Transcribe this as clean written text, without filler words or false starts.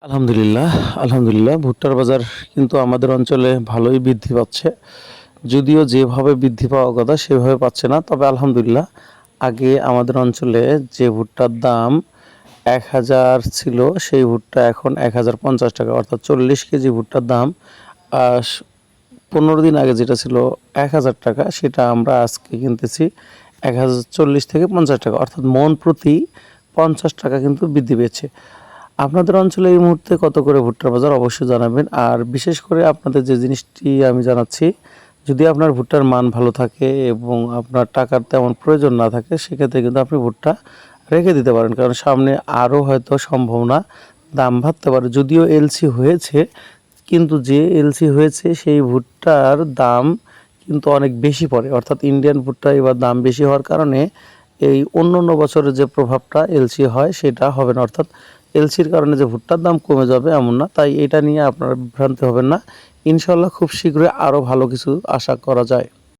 আলহামদুলিল্লাহ, আলহামদুলিল্লাহ ভুট্টার বাজার কিন্তু আমাদের অঞ্চলে ভালোই বৃদ্ধি পাচ্ছে। যদিও যেভাবে বৃদ্ধি পাওয়ার কথা সেভাবে পাচ্ছে না। তবে আলহামদুলিল্লাহ আগে আমাদের অঞ্চলে যে ভুট্টার দাম ১,০০০ ছিল সেই ভুট্টা এখন ৳১,০৫০ অর্থাৎ ৪০ কেজি ভুট্টার দাম আ স ১৫ দিন আগে যেটা ছিল ৳১,০০০ সেটা আমরা আজকে কিনতেছি ১,০৪০ থেকে ৳৫০ অর্থাৎ মণ প্রতি ৳৫০ কিন্তু বৃদ্ধি পেয়েছে। আপনাদের অঞ্চলে এই মুহূর্তে কত করে ভুট্টার বাজার অবশ্যই জানাবেন। আর বিশেষ করে আপনাদের যে জিনিসটি আমি জানাচ্ছি, যদি আপনার ভুট্টার মান ভালো থাকে এবং আপনার টাকার তেমন প্রয়োজন না থাকে সেক্ষেত্রে কিন্তু আপনি ভুট্টা রেখে দিতে পারেন। কারণ সামনে আরও হয়তো সম্ভাবনা দাম বাড়তে পারে। যদিও এলসি হয়েছে কিন্তু যে এলসি হয়েছে সেই ভুট্টার দাম কিন্তু অনেক বেশি পড়ে। অর্থাৎ ইন্ডিয়ান ভুট্টা এবার দাম বেশি হওয়ার কারণে এই অন্য বছরের যে প্রভাবটা এলসি হয় সেটা হবে না। অর্থাৎ এলসির কারণে যে ভুট্টার দাম কমে যাবে এমন না। তাই এটা নিয়ে আপনারা বিভ্রান্ত হবেন না। ইনশাআল্লাহ খুব শীঘ্রই আরও ভালো কিছু আশা করা যায়।